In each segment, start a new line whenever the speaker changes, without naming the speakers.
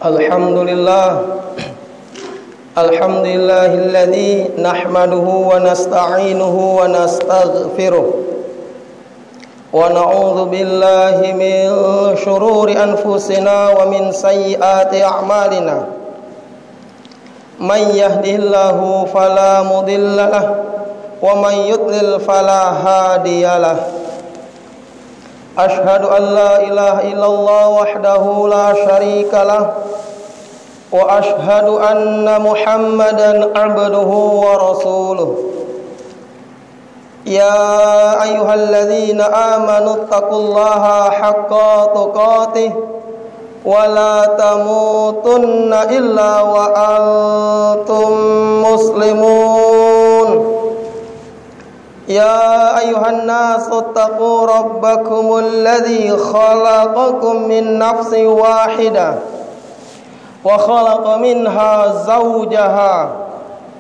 Alhamdulillahilladzi nahmaduhu wa nasta'inuhu wa nastaghfiruh wa na'udzu billahi min shururi anfusina wa min sayyiati a'malina. Man yahdihillahu fala mudilla lahu wa man yudlil fala hadiyalah. Ashhadu an la ilaha illallah wahdahu la syarika lah wa ashhadu anna Muhammadan abduhu wa rasuluh. Ya ayyuhalladzina amanu taqullaha haqqa tuqatih wa la tamutunna illa wa antum muslimun. Ya ayyuhan nasu taqu rabbakumul ladzi khalaqakum min nafsin wahidah wa khalaqa minha zawjaha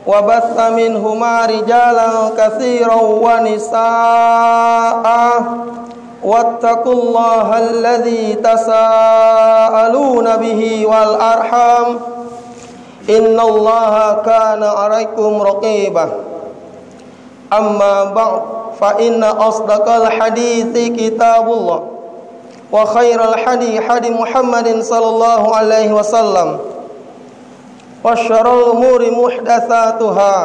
wa batha minhuma rijalan katsiran wa nisaa'a wattaqullaha alladzi tasaaluna bihi wal arham innallaha kana 'alaikum raqibah. Amma ba'd fa inna asdaqal hadithi kitabullah wa khairal hadi Muhammadin sallallahu alaihi wasallam wa syarrul umuri muhdatsatuha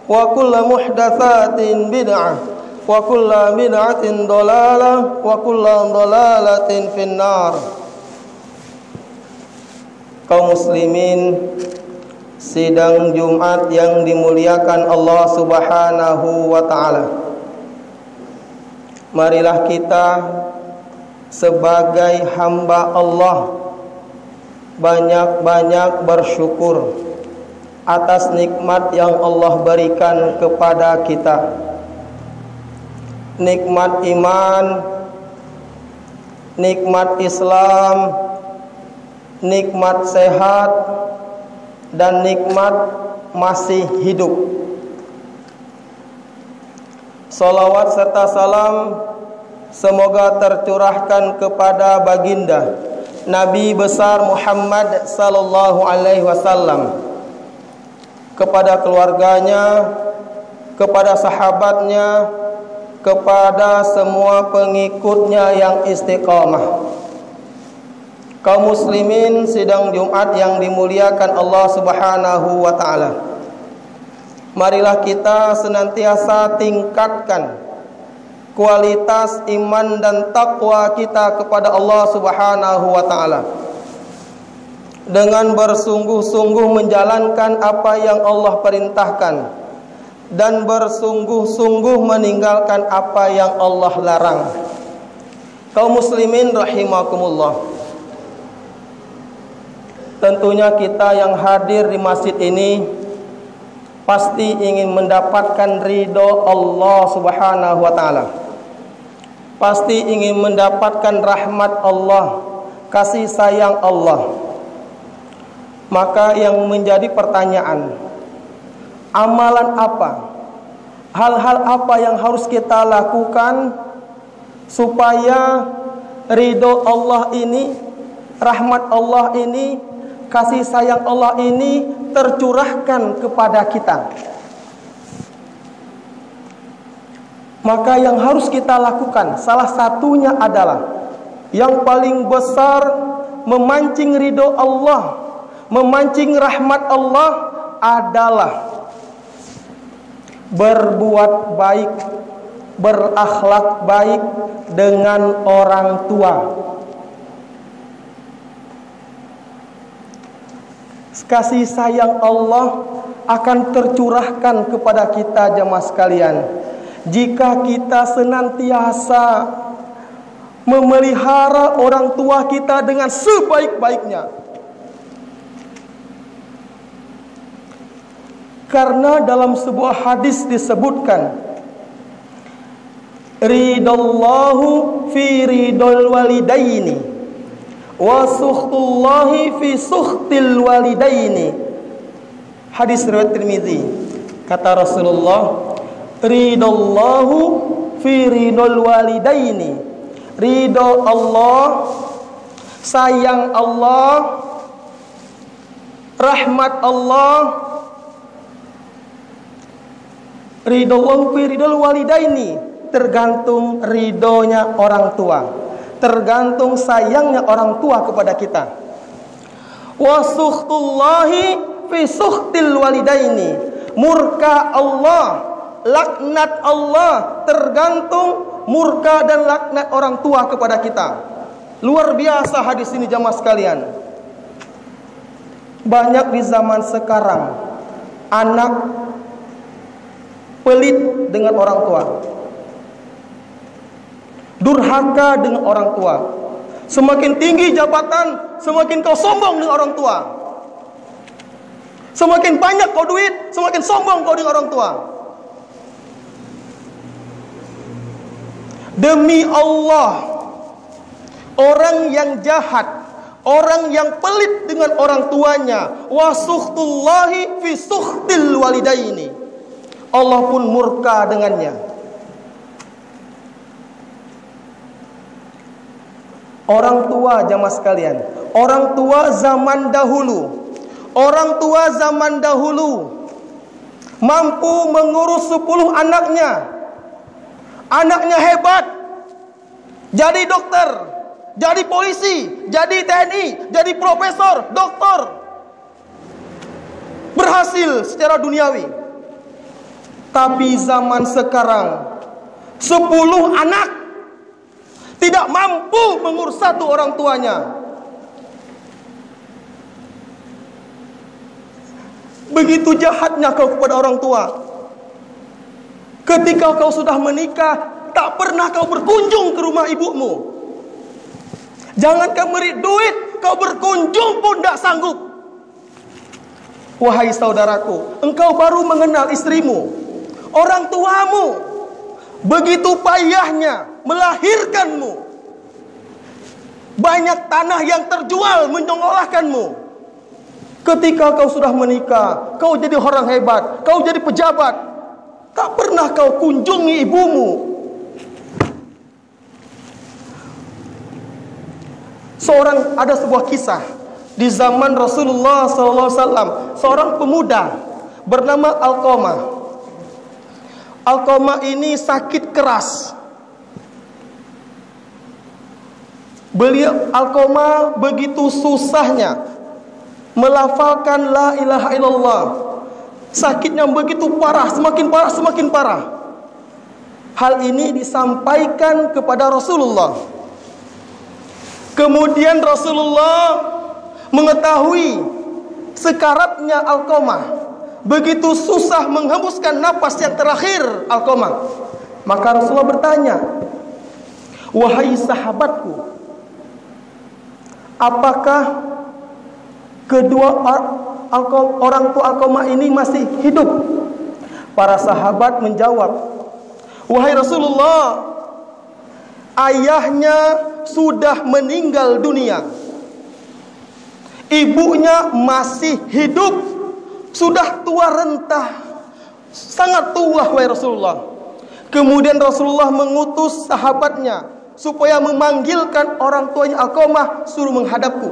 wa kullu muhdatsatin bid'ah wa kullu bid'atin dhalalah wa kullu dhalalatin finnar. Kaum muslimin sidang Jumat yang dimuliakan Allah Subhanahu wa ta'ala, marilah kita sebagai hamba Allah banyak-banyak bersyukur atas nikmat yang Allah berikan kepada kita. Nikmat iman, nikmat Islam, nikmat sehat, dan nikmat masih hidup. Salawat serta salam semoga tercurahkan kepada baginda Nabi besar Muhammad sallallahu alaihi wasallam, kepada keluarganya, kepada sahabatnya, kepada semua pengikutnya yang istiqamah. Kaum muslimin sidang Jumat yang dimuliakan Allah Subhanahu wa ta'ala, marilah kita senantiasa tingkatkan kualitas iman dan takwa kita kepada Allah Subhanahu wa ta'ala dengan bersungguh-sungguh menjalankan apa yang Allah perintahkan dan bersungguh-sungguh meninggalkan apa yang Allah larang. Kaum muslimin rahimakumullah, tentunya kita yang hadir di masjid ini pasti ingin mendapatkan ridho Allah Subhanahu wa ta'ala, pasti ingin mendapatkan rahmat Allah, kasih sayang Allah. Maka yang menjadi pertanyaan, amalan apa, hal-hal apa yang harus kita lakukan supaya ridho Allah ini, rahmat Allah ini, kasih sayang Allah ini tercurahkan kepada kita. Maka yang harus kita lakukan salah satunya adalah yang paling besar memancing ridho Allah, memancing rahmat Allah adalah berbuat baik, berakhlak baik dengan orang tua. Kasih sayang Allah akan tercurahkan kepada kita jemaah sekalian jika kita senantiasa memelihara orang tua kita dengan sebaik-baiknya. Karena dalam sebuah hadis disebutkan, ridallahu fi ridal walidaini wa sukhtullahi fi sukhtil walidaini. Hadis riwayat Tirmizi. Kata Rasulullah, ridallahu fi ridal walidaini. Ridho Allah, sayang Allah rahmat Allah, ridho Allah fi ridhol walidaini, tergantung ridhonya orang tua, tergantung sayangnya orang tua kepada kita. Wa sukhtullahi fi sukhtil walidaini, murka Allah, laknat Allah, tergantung murka dan laknat orang tua kepada kita. Luar biasa hadis ini jamaah sekalian. Banyak di zaman sekarang anak pelit dengan orang tua, durhaka dengan orang tua. Semakin tinggi jabatan, semakin kau sombong dengan orang tua. Semakin banyak kau duit, semakin sombong kau dengan orang tua. Demi Allah, orang yang jahat, orang yang pelit dengan orang tuanya, wa sukhtullahi fi sukhtil walidaini, Allah pun murka dengannya. Orang tua jamaah sekalian, orang tua zaman dahulu, orang tua zaman dahulu mampu mengurus 10 anaknya. Anaknya hebat, jadi dokter, jadi polisi, jadi TNI, jadi profesor, doktor, berhasil secara duniawi. Tapi zaman sekarang 10 anak tidak mampu mengurus 1 orang tuanya. Begitu jahatnya kau kepada orang tua. Ketika kau sudah menikah, tak pernah kau berkunjung ke rumah ibumu. Jangankan beri duit, kau berkunjung pun tak sanggup. Wahai saudaraku, engkau baru mengenal istrimu, orang tuamu begitu payahnya melahirkanmu. Banyak tanah yang terjual menyongolahkanmu. Ketika kau sudah menikah, kau jadi orang hebat, kau jadi pejabat, tak pernah kau kunjungi ibumu. Ada sebuah kisah di zaman Rasulullah SAW, seorang pemuda bernama Alqamah. Alqamah ini sakit keras. Alqamah begitu susahnya melafalkan la ilaha illallah. Sakitnya begitu parah, semakin parah, semakin parah. Hal ini disampaikan kepada Rasulullah. Kemudian Rasulullah mengetahui sekaratnya Alqamah, begitu susah menghembuskan napas yang terakhir Alqamah. Maka Rasulullah bertanya, wahai sahabatku, apakah kedua orang tua Alqamah ini masih hidup? Para sahabat menjawab, wahai Rasulullah, ayahnya sudah meninggal dunia, ibunya masih hidup, sudah tua renta, sangat tua wahai Rasulullah. Kemudian Rasulullah mengutus sahabatnya supaya memanggilkan orang tuanya Alqamah, suruh menghadapku.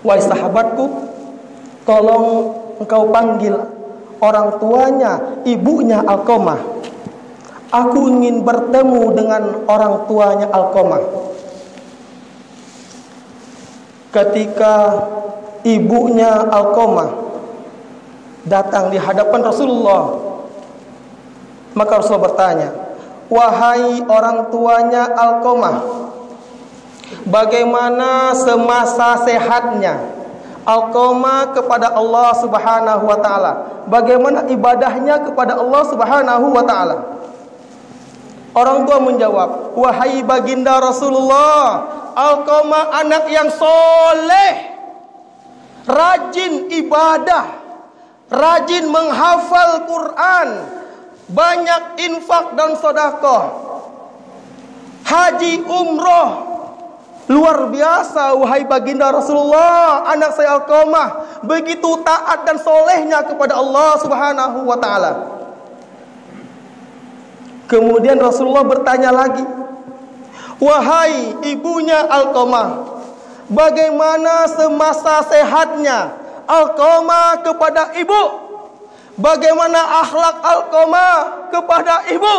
Wahai sahabatku, tolong engkau panggil orang tuanya, ibunya Alqamah. Aku ingin bertemu dengan orang tuanya Alqamah. Ketika ibunya Alqamah datang di hadapan Rasulullah, maka Rasulullah bertanya, wahai orang tuanya Alqamah, bagaimana semasa sehatnya Alqamah kepada Allah Subhanahu wa taala? Bagaimana ibadahnya kepada Allah Subhanahu wa taala? Orang tua menjawab, wahai baginda Rasulullah, Alqamah anak yang soleh, rajin ibadah, rajin menghafal Quran, banyak infak dan sedekah, haji umroh. Luar biasa wahai baginda Rasulullah, anak saya Alqamah begitu taat dan solehnya kepada Allah Subhanahu wa taala. Kemudian Rasulullah bertanya lagi, wahai ibunya Alqamah, bagaimana semasa sehatnya Alqamah kepada ibu? Bagaimana akhlak Alqamah kepada ibu?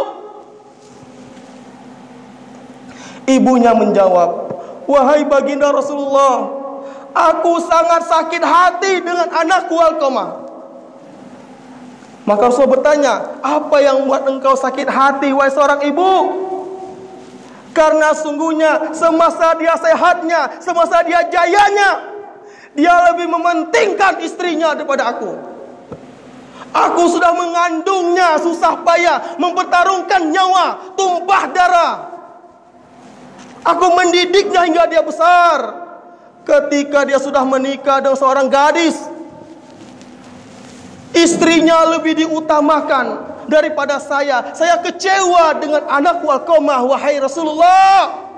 Ibunya menjawab, wahai baginda Rasulullah, aku sangat sakit hati dengan anakku Alqamah. Maka Rasul bertanya, apa yang membuat engkau sakit hati, wahai seorang ibu? Karena sungguhnya semasa dia sehatnya, semasa dia jayanya, dia lebih mementingkan istrinya daripada aku. Aku sudah mengandungnya susah payah, mempertarungkan nyawa, tumpah darah. Aku mendidiknya hingga dia besar. Ketika dia sudah menikah dengan seorang gadis, istrinya lebih diutamakan daripada saya. Saya kecewa dengan anakku Alqamah, wahai Rasulullah.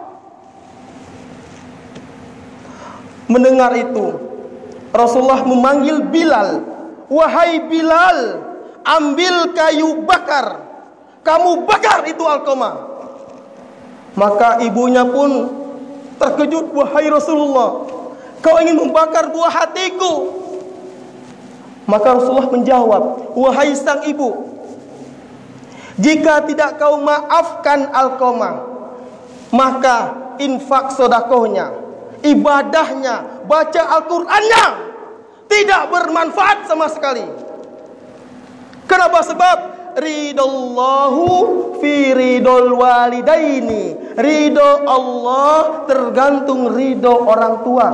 Mendengar itu, Rasulullah memanggil Bilal. Wahai Bilal, ambil kayu bakar, kamu bakar itu Alqamah. Maka ibunya pun terkejut, wahai Rasulullah, kau ingin membakar buah hatiku? Maka Rasulullah menjawab, wahai sang ibu, jika tidak kau maafkan Alqamah, maka infak sodakohnya, ibadahnya, baca Al-Qur'annya tidak bermanfaat sama sekali. Kenapa? Sebab ridallahu fi ridol walidaini. Ridho Allah tergantung ridho orang tua.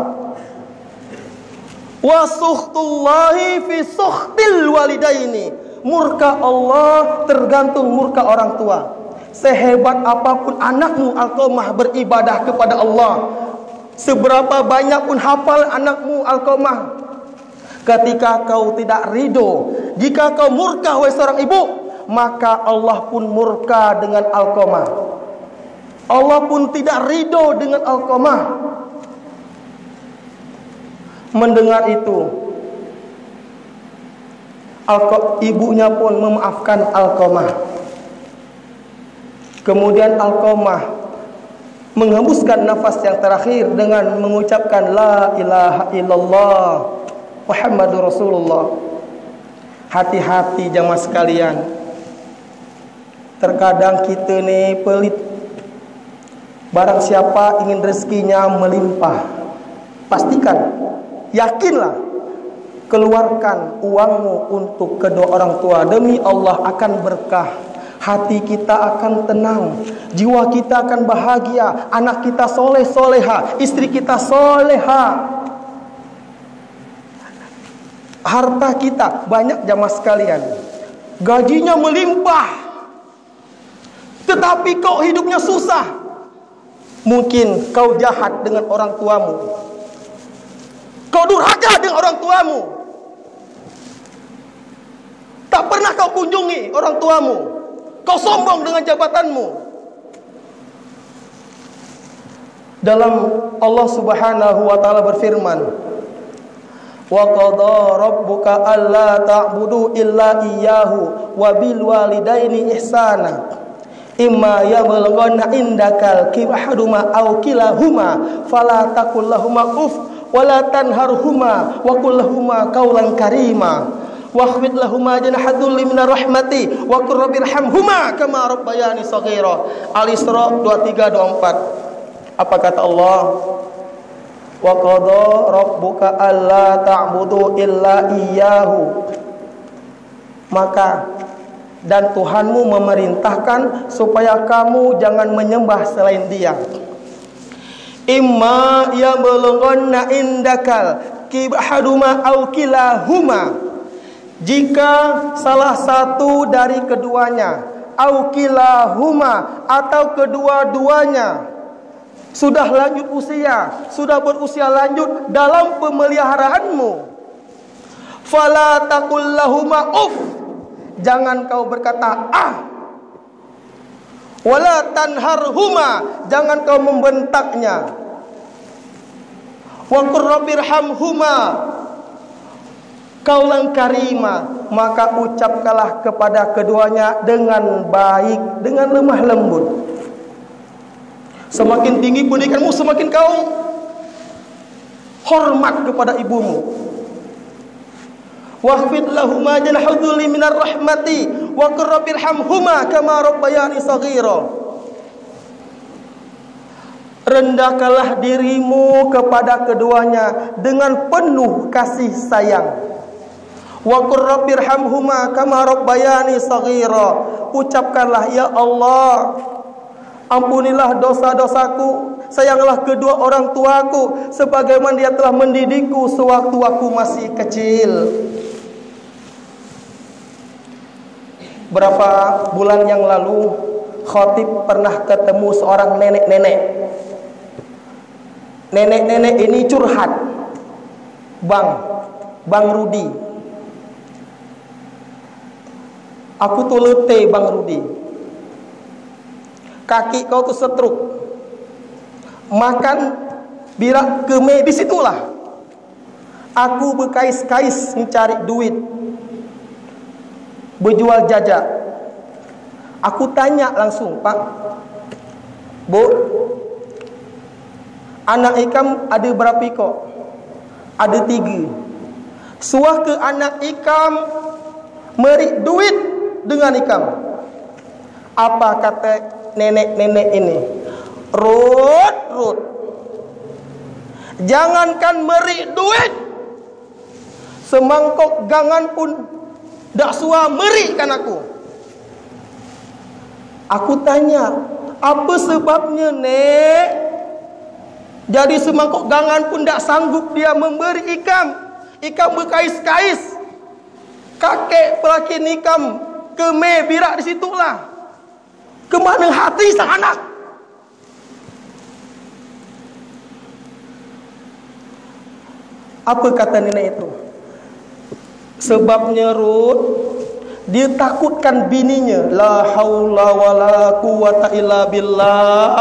Wa sukhtullahi fi sukhtil walidaini. Murka Allah tergantung murka orang tua. Sehebat apapun anakmu Alqamah beribadah kepada Allah, seberapa banyak pun hafal anakmu Alqamah, ketika kau tidak ridho, jika kau murka wahai seorang ibu, maka Allah pun murka dengan Alqamah. Allah pun tidak ridho dengan Alqamah. Mendengar itu, ibunya pun memaafkan Alqamah. Kemudian Alqamah menghembuskan nafas yang terakhir dengan mengucapkan la ilaha illallah Muhammadur Rasulullah. Hati-hati jamaah sekalian. Terkadang kita nih pelit. Barang siapa ingin rezekinya melimpah, pastikan, yakinlah, keluarkan uangmu untuk kedua orang tua. Demi Allah akan berkah. Hati kita akan tenang, jiwa kita akan bahagia, anak kita soleh soleha, istri kita soleha. Harta kita banyak jamaah sekalian, gajinya melimpah, tetapi kau hidupnya susah. Mungkin kau jahat dengan orang tuamu, kau durhaka dengan orang tuamu, tak pernah kau kunjungi orang tuamu, kau sombong dengan jabatanmu. Dalam Allah Subhanahu wa taala berfirman, wa qadha rabbuka alla ta'budu illa iyyahu wa bil walidaini ihsana imma yablughanna indakal kibahaduma aw kilahuma fala taqul lahumā uff wa la tanharhuma wa qul lahumā qawlan karīmā wakhfid lahumā janaha dhulli minar rahmati wa qur rabbirhamhumā kama rabbayani shaghīra. Al-Isra 23-24. Apa kata Allah? Wa qadha rabbuka alla ta'budu illa iyyahu. Maka dan Tuhanmu memerintahkan supaya kamu jangan menyembah selain Dia. Imma yablughanna indakal kibahaduma aw kilahuma. Jika salah satu dari keduanya, aw kilahuma atau kedua-duanya sudah lanjut usia, sudah berusia lanjut dalam pemeliharaanmu, fala taqul lahumā uff. Jangan kau berkata ah. Wala tanharhuma. Jangan kau membentaknya. Wa qur rabbirhamhuma qawlan karīmā. Maka ucapkanlah kepada keduanya dengan baik, dengan lemah lembut. Semakin tinggi pendidikanmu, semakin kau hormat kepada ibumu. Wahfid lahuma janaha dzulli minar rahmati wa qur rabbirhamhuma kama rabbayani shaghira. Rendahkanlah dirimu kepada keduanya dengan penuh kasih sayang. Wa qur rabbirhamhuma kama rabbayani shaghira. Ucapkanlah, ya Allah, ampunilah dosa-dosaku, sayanglah kedua orang tuaku sebagaimana dia telah mendidikku sewaktu aku masih kecil. Berapa bulan yang lalu khatib pernah ketemu seorang nenek-nenek. Nenek-nenek ini curhat. Bang Rudi, aku tuh letih Bang Rudi. Kaki kau tuh setruk. Makan birak keme, disitulah aku berkais-kais mencari duit, berjual jajak. Aku tanya langsung, Pak, Bu, anak ikam ada berapa ekor? Ada 3. Suah ke anak ikam merik duit dengan ikam. Apa kata nenek-nenek ini? Rut, jangankan merik duit, semangkok gangan pun dak suah merikkan aku. Aku tanya, apa sebabnya, Nek? Jadi semangkok gangan pun dak sanggup dia memberi ikam. Ikam berkais-kais. Kakek pelakin ikam keme birak di situlah. Kemana hati sang anak? Apa kata nenek itu? Sebabnya, Ruth, dia takutkan bininya. La haula wala quwata illa billah.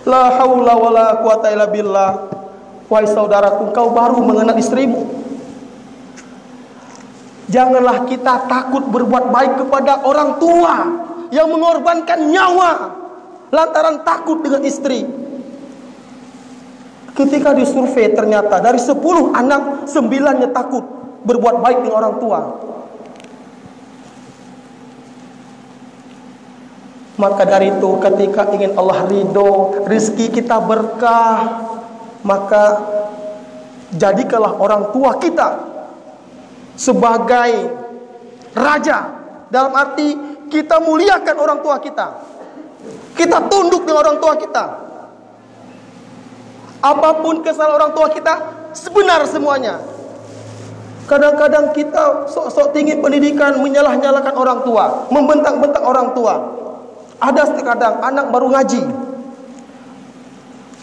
La haula wala quwata illa billah. Wahai saudaraku, kau baru mengenal istrimu. Janganlah kita takut berbuat baik kepada orang tua yang mengorbankan nyawa lantaran takut dengan istri. Ketika disurvei ternyata dari 10 anak 9-nya takut berbuat baik dengan orang tua. Maka dari itu ketika ingin Allah ridho, rezeki kita berkah, maka jadikanlah orang tua kita sebagai raja. Dalam arti kita muliakan orang tua kita, kita tunduk dengan orang tua kita. Apapun kesalahan orang tua kita, sebenar semuanya. Kadang-kadang kita sok-sok tinggi pendidikan, menyalah-nyalakan orang tua, membentak-bentak orang tua. Ada terkadang anak baru ngaji,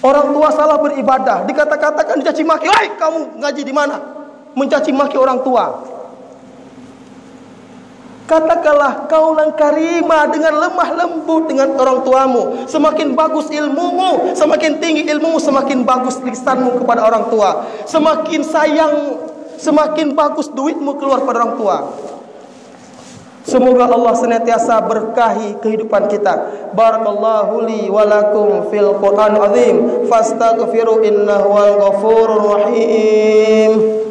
orang tua salah beribadah, dikata-katakan, dicaci maki. Hei, kamu ngaji di mana? Mencaci maki orang tua. Katakanlah kaulan karimah dengan lemah lembut dengan orang tuamu. Semakin bagus ilmumu, semakin tinggi ilmumu, semakin bagus lisanmu kepada orang tua. Semakin sayang, semakin bagus duitmu keluar pada orang tua. Semoga Allah senantiasa berkahi kehidupan kita. Barakallahu li wa lakum fil Qur'an azim. Fastaghfiru innahu wal ghafurur rahim.